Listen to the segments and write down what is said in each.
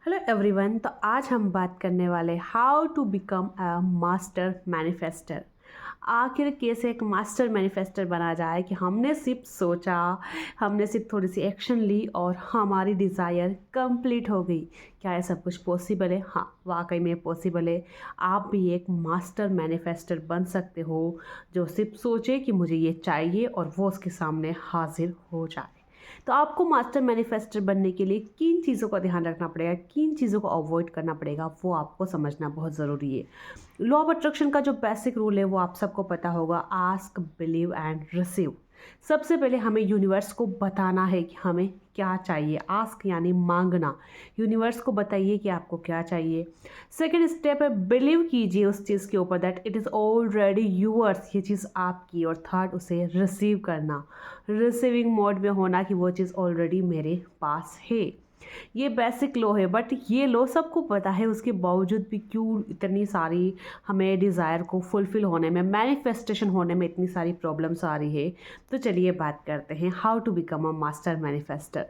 Hello everyone. तो आज हम बात करने वाले how to become a master manifester. आखिर कैसे एक मास्टर मैनिफेस्टर बना जाए कि हमने सिर्फ सोचा, हमने सिर्फ थोड़ी सी एक्शन ली और हमारी डिज़ायर कंप्लीट हो गई। क्या ये सब कुछ पॉसिबल है? हाँ, वाकई में पॉसिबल है। आप भी एक मास्टर मैनिफेस्टर बन सकते हो जो सिर्फ सोचे कि मुझे ये चाहिए और वो उसके सामने हाजिर हो जाए। तो आपको मास्टर मैनिफेस्टर बनने के लिए किन चीज़ों का ध्यान रखना पड़ेगा, किन चीज़ों को अवॉइड करना पड़ेगा, वो आपको समझना बहुत ज़रूरी है। लॉ ऑफ अट्रैक्शन का जो बेसिक रूल है वो आप सबको पता होगा, आस्क बिलीव एंड रिसीव। सबसे पहले हमें यूनिवर्स को बताना है कि हमें क्या चाहिए। आस्क यानी मांगना, यूनिवर्स को बताइए कि आपको क्या चाहिए। सेकेंड स्टेप है बिलीव कीजिए उस चीज़ के ऊपर that it is already yours, ये चीज़ आपकी। और थर्ड, उसे रिसीव करना, रिसीविंग मोड में होना कि वो चीज़ ऑलरेडी मेरे पास है। ये बेसिक लॉ है, बट ये लॉ सबको पता है, उसके बावजूद भी क्यों इतनी सारी हमें डिज़ायर को फुलफ़िल होने में, मैनिफेस्टेशन होने में इतनी सारी प्रॉब्लम्स आ रही है। तो चलिए बात करते हैं how to become a master manifester.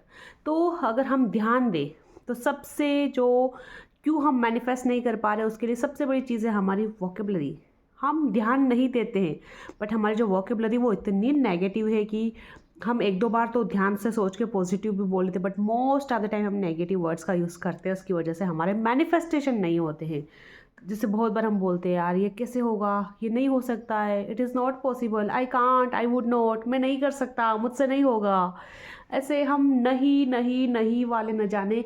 तो अगर हम ध्यान दें तो सबसे जो क्यों हम मैनिफेस्ट नहीं कर पा रहे उसके लिए सबसे बड़ी चीज़ है हमारी वोकेबलरी। हम ध्यान नहीं देते हैं, बट हमारी जो वोकेबलरी वो इतनी नेगेटिव है कि हम एक दो बार तो ध्यान से सोच के पॉजिटिव भी बोल लेते, but most of the time हम नेगेटिव वर्ड्स का यूज़ करते हैं। उसकी वजह से हमारे मैनिफेस्टेशन नहीं होते हैं। जैसे बहुत बार हम बोलते हैं, यार ये कैसे होगा, ये नहीं हो सकता है, it is not possible, I can't, I would not, मैं नहीं कर सकता, मुझसे नहीं होगा। ऐसे हम नहीं नहीं नहीं वाले न जाने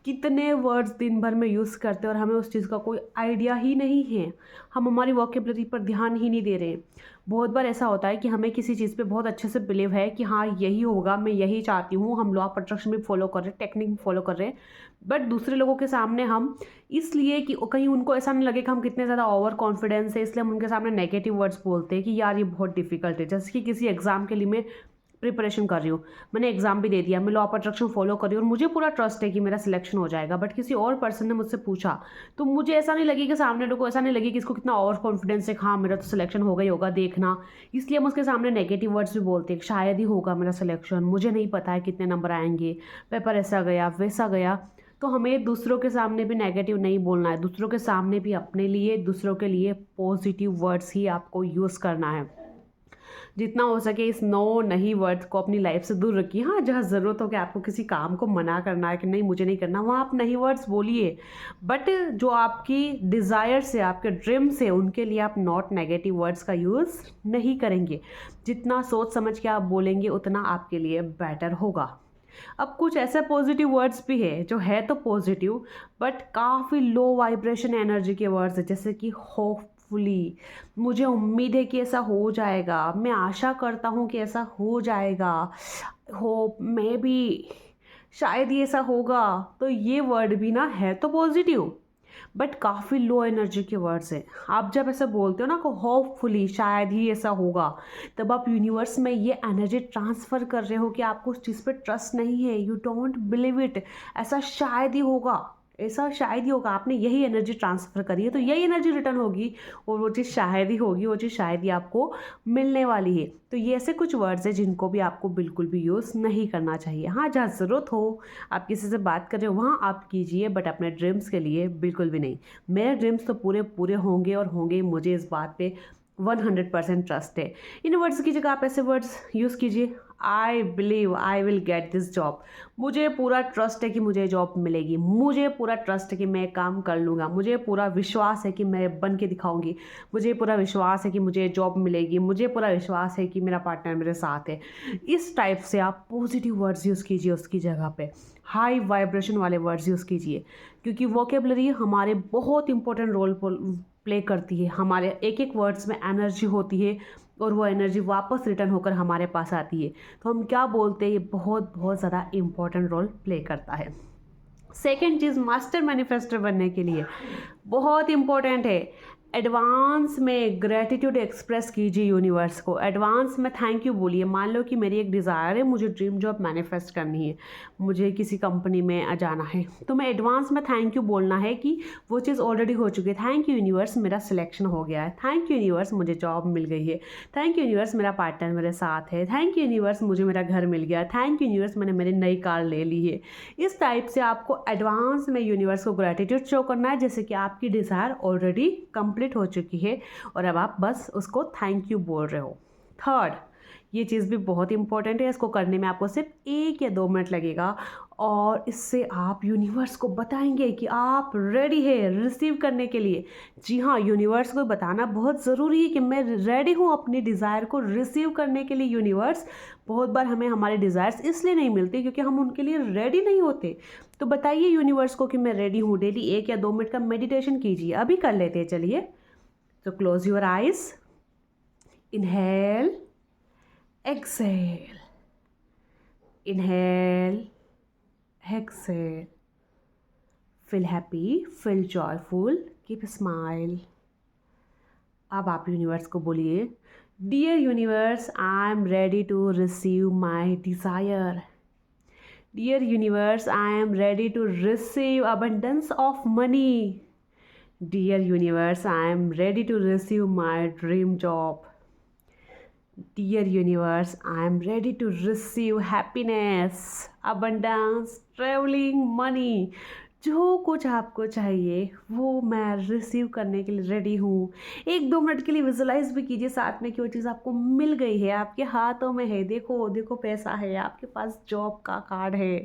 कितने वर्ड्स दिन भर में यूज़ करते हैं और हमें उस चीज़ का कोई आइडिया ही नहीं है। हम हमारी वोकेबलरी पर ध्यान ही नहीं दे रहे हैं। बहुत बार ऐसा होता है कि हमें किसी चीज़ पे बहुत अच्छे से बिलीव है कि हाँ यही होगा, मैं यही चाहती हूँ, हम लॉ ऑफ अट्रैक्शन भी फॉलो कर रहे हैं, टेक्निक भी फॉलो कर रहे हैं, बट दूसरे लोगों के सामने हम इसलिए कि कहीं उनको ऐसा नहीं लगे कि हम कितने ज़्यादा ओवर कॉन्फिडेंस है, इसलिए हम उनके सामने नेगेटिव वर्ड्स बोलते हैं कि यार ये बहुत डिफिकल्ट है। जैसे कि किसी एग्जाम के लिए मैं प्रिपरेशन कर रही हूँ, मैंने एग्जाम भी दे दिया, मैं लॉ ऑफ अट्रैक्शन फॉलो कर रही हूँ और मुझे पूरा ट्रस्ट है कि मेरा सिलेक्शन हो जाएगा, बट किसी और पर्सन ने मुझसे पूछा तो मुझे ऐसा नहीं लगे कि सामने को ऐसा नहीं लगे कि इसको कितना ओवर कॉन्फिडेंस है, हाँ मेरा तो सिलेक्शन होगा ही होगा, देखना। इसलिए हम उसके सामने नेगेटिव वर्ड्स भी बोलते हैं, शायद ही होगा मेरा सिलेक्शन, मुझे नहीं पता है कितने नंबर आएंगे, पेपर ऐसा गया वैसा गया। तो हमें दूसरों के सामने भी नेगेटिव नहीं बोलना है, दूसरों के सामने भी अपने लिए, दूसरों के लिए पॉजिटिव वर्ड्स ही आपको यूज़ करना है। जितना हो सके इस नो नहीं वर्ड्स को अपनी लाइफ से दूर रखिए। हाँ, जहाँ ज़रूरत हो कि आपको किसी काम को मना करना है कि नहीं मुझे नहीं करना, वहाँ आप नहीं वर्ड्स बोलिए, बट जो आपकी डिज़ायर्स है, आपके ड्रीम्स है, उनके लिए आप नॉट नेगेटिव वर्ड्स का यूज़ नहीं करेंगे। जितना सोच समझ के आप बोलेंगे उतना आपके लिए बेटर होगा। अब कुछ ऐसे पॉजिटिव वर्ड्स भी है जो है तो पॉजिटिव बट काफ़ी लो वाइब्रेशन एनर्जी के वर्ड्स है, जैसे कि होपफुली, मुझे उम्मीद है कि ऐसा हो जाएगा, मैं आशा करता हूँ कि ऐसा हो जाएगा, होप मे बी, शायद ये ऐसा होगा। तो ये वर्ड भी ना है तो पॉजिटिव बट काफ़ी लो एनर्जी के वर्ड्स हैं। आप जब ऐसे बोलते हो ना को होपफुली, शायद ही ऐसा होगा, तब आप यूनिवर्स में ये एनर्जी ट्रांसफ़र कर रहे हो कि आपको उस चीज़ पे ट्रस्ट नहीं है, यू डोंट बिलीव इट, ऐसा शायद ही होगा, ऐसा शायद ही होगा। आपने यही एनर्जी ट्रांसफ़र करी है तो यही एनर्जी रिटर्न होगी और वो चीज़ शायद ही होगी, वो चीज़ शायद ही आपको मिलने वाली है। तो ये ऐसे कुछ वर्ड्स हैं जिनको भी आपको बिल्कुल भी यूज़ नहीं करना चाहिए। हाँ, जहाँ ज़रूरत हो, आप किसी से बात कर रहे हो वहाँ आप कीजिए, बट अपने ड्रीम्स के लिए बिल्कुल भी नहीं। मेरे ड्रीम्स तो पूरे पूरे होंगे और होंगे, मुझे इस बात पे 100% ट्रस्ट है। इन वर्ड्स की जगह आप ऐसे वर्ड्स यूज़ कीजिए, I believe I will get this job, मुझे पूरा ट्रस्ट है कि मुझे जॉब मिलेगी, मुझे पूरा ट्रस्ट है कि मैं काम कर लूँगा, मुझे पूरा विश्वास है कि मैं बन के दिखाऊंगी, मुझे पूरा विश्वास है कि मुझे जॉब मिलेगी, मुझे पूरा विश्वास है कि मेरा पार्टनर मेरे साथ है। इस टाइप से आप पॉजिटिव वर्ड्स यूज़ कीजिए, उसकी जगह पे हाई वाइब्रेशन वाले वर्ड्स यूज़ कीजिए, क्योंकि वोकेबलरी हमारे बहुत इंपॉर्टेंट रोल प्ले करती है। हमारे एक एक वर्ड्स में एनर्जी होती है और वो एनर्जी वापस रिटर्न होकर हमारे पास आती है। तो हम क्या बोलते हैं, ये बहुत बहुत ज़्यादा इम्पोर्टेंट रोल प्ले करता है। सेकेंड चीज़, मास्टर मैनिफेस्टर बनने के लिए बहुत इम्पोर्टेंट है, एडवांस में ग्रेटिट्यूड एक्सप्रेस कीजिए यूनिवर्स को, एडवांस में थैंक यू बोलिए। मान लो कि मेरी एक डिज़ायर है, मुझे ड्रीम जॉब मैनिफेस्ट करनी है, मुझे किसी कंपनी में जाना है, तो मैं एडवांस में थैंक यू बोलना है कि वो चीज़ ऑलरेडी हो चुकी है। थैंक यू यूनिवर्स, मेरा सिलेक्शन हो गया है। थैंक यू यूनिवर्स, मुझे जॉब मिल गई है। थैंक यू यूनिवर्स, मेरा पार्टनर मेरे साथ है। थैंक यू यूनिवर्स, मुझे मेरा घर मिल गया। थैंक यू यूनिवर्स, मैंने मेरी नई कार ले ली है। इस टाइप से आपको एडवांस में यूनिवर्स को ग्रेटिट्यूड शो करना है, जैसे कि आपकी डिज़ायर ऑलरेडी कंप्लीट हो चुकी है और अब आप बस उसको थैंक यू बोल रहे हो। थर्ड, ये चीज़ भी बहुत इंपॉर्टेंट है, इसको करने में आपको सिर्फ 1 या 2 मिनट लगेगा और इससे आप यूनिवर्स को बताएंगे कि आप रेडी है रिसीव करने के लिए। जी हाँ, यूनिवर्स को बताना बहुत ज़रूरी है कि मैं रेडी हूँ अपनी डिज़ायर को रिसीव करने के लिए। यूनिवर्स, बहुत बार हमें हमारे डिज़ायर्स इसलिए नहीं मिलते क्योंकि हम उनके लिए रेडी नहीं होते। तो बताइए यूनिवर्स को कि मैं रेडी हूँ। डेली 1 या 2 मिनट का मेडिटेशन कीजिए, अभी कर लेते हैं, चलिए। तो close your eyes, inhale, exhale, inhale, exhale, feel happy, feel joyful, keep a smile। अब आप यूनिवर्स को बोलिए, dear universe, I am ready to receive my desire. Dear universe, I am ready to receive abundance of money. Dear universe, I am ready to receive my dream job. Dear universe, I am ready to receive happiness, abundance, traveling, money। जो कुछ आपको चाहिए वो मैं receive करने के लिए ready हूँ। 1-2 मिनट के लिए विजुलाइज भी कीजिए साथ में कि वो चीज़ आपको मिल गई है, आपके हाथों में है। देखो देखो, पैसा है आपके पास, जॉब का कार्ड है।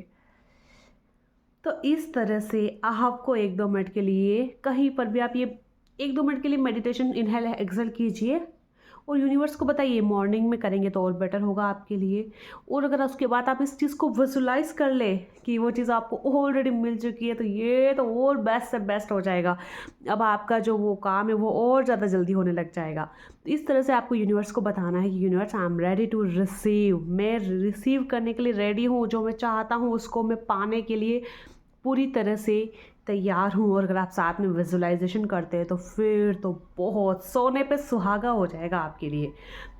तो इस तरह से आपको 1-2 मिनट के लिए कहीं पर भी आप ये 1-2 मिनट के लिए मेडिटेशन इनहेल एक्सहेल कीजिए और यूनिवर्स को बताइए। मॉर्निंग में करेंगे तो और बेटर होगा आपके लिए। और अगर उसके बाद आप इस चीज़ को विजुलाइज कर ले कि वो चीज़ आपको ऑलरेडी मिल चुकी है, तो ये तो और बेस्ट से बेस्ट हो जाएगा। अब आपका जो वो काम है वो और ज़्यादा जल्दी होने लग जाएगा। इस तरह से आपको यूनिवर्स को बताना है कि universe, I am ready to receive, मैं रिसीव करने के लिए रेडी हूँ। जो मैं चाहता हूँ उसको मैं पाने के लिए पूरी तरह से तैयार हूँ। और अगर आप साथ में विजुलाइजेशन करते हैं तो फिर तो बहुत सोने पे सुहागा हो जाएगा आपके लिए।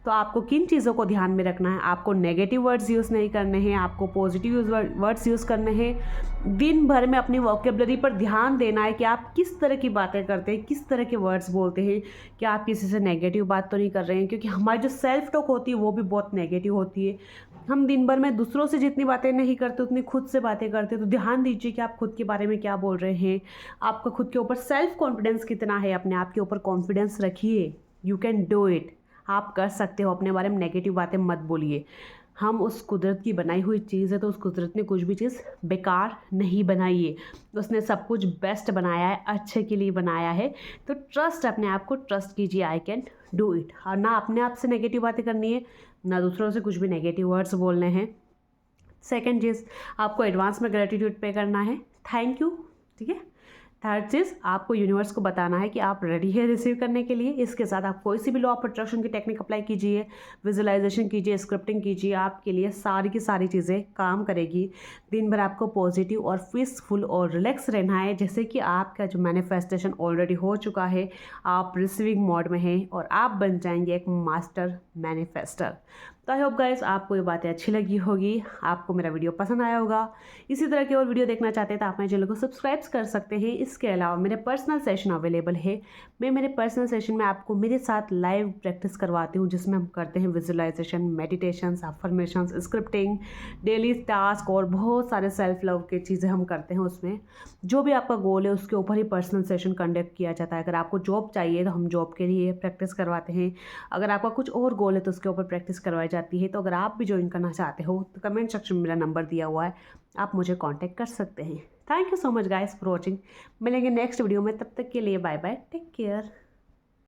तो आपको किन चीज़ों को ध्यान में रखना है, आपको नेगेटिव वर्ड्स यूज़ नहीं करने हैं, आपको पॉजिटिव वर्ड्स यूज़ करने हैं। दिन भर में अपनी वोकेबलरी पर ध्यान देना है कि आप किस तरह की बातें करते हैं, किस तरह के वर्ड्स बोलते हैं। कि आप किसी से नेगेटिव बात तो नहीं कर रहे हैं, क्योंकि हमारी जो सेल्फ टॉक होती है वो भी बहुत नेगेटिव होती है। हम दिन भर में दूसरों से जितनी बातें नहीं करते उतनी खुद से बातें करते। तो ध्यान दीजिए कि आप खुद के बारे में क्या बोल रहे हैं, आपका खुद के ऊपर सेल्फ कॉन्फिडेंस कितना है। अपने आप के ऊपर कॉन्फिडेंस रखिए, यू कैन डू इट, आप कर सकते हो। अपने बारे में नेगेटिव बातें मत बोलिए। हम उस कुदरत की बनाई हुई चीज़ है, तो उस कुदरत ने कुछ भी चीज़ बेकार नहीं बनाई है, उसने सब कुछ बेस्ट बनाया है, अच्छे के लिए बनाया है। तो ट्रस्ट, अपने आप को ट्रस्ट कीजिए, आई कैन डू इट। और ना अपने आप से नेगेटिव बातें करनी है, ना दूसरों से कुछ भी नेगेटिव वर्ड्स बोलने हैं। सेकेंड चीज़, आपको एडवांस में ग्रेटिट्यूड पे करना है, थैंक यू, ठीक है। थर्ड चीज़, आपको यूनिवर्स को बताना है कि आप रेडी है रिसीव करने के लिए। इसके साथ आप कोई सी भी लॉ ऑफ अट्रैक्शन की टेक्निक अप्लाई कीजिए, विजुलाइजेशन कीजिए, स्क्रिप्टिंग कीजिए, आपके लिए सारी की सारी चीज़ें काम करेगी। दिन भर आपको पॉजिटिव और पीसफुल और रिलैक्स रहना है, जैसे कि आपका जो मैनिफेस्टेशन ऑलरेडी हो चुका है, आप रिसीविंग मोड में हैं और आप बन जाएंगे एक मास्टर मैनिफेस्टर। तो आई होप गाइस आपको ये बातें अच्छी लगी होगी, आपको मेरा वीडियो पसंद आया होगा। इसी तरह के और वीडियो देखना चाहते हैं तो आप मेरे चैनल को सब्सक्राइब कर सकते हैं। इसके अलावा मेरे पर्सनल सेशन अवेलेबल है। मैं मेरे पर्सनल सेशन में आपको मेरे साथ लाइव प्रैक्टिस करवाती हूँ, जिसमें हम करते हैं visualisation, meditations, affirmations, scripting, daily task और बहुत सारे सेल्फ लव की चीज़ें हम करते हैं। उसमें जो भी आपका गोल है उसके ऊपर ही पर्सनल सेशन कंडक्ट किया जाता है। अगर आपको जॉब चाहिए तो हम जॉब के लिए प्रैक्टिस करवाते हैं। अगर आपका कुछ और गोल है तो उसके ऊपर प्रैक्टिस करवाई जाती है। तो अगर आप भी ज्वाइन करना चाहते हो तो कमेंट सेक्शन में मेरा नंबर दिया हुआ है, आप मुझे कांटेक्ट कर सकते हैं। Thank you so much guys for watching. मिलेंगे नेक्स्ट वीडियो में, तब तक के लिए बाय बाय, टेक केयर।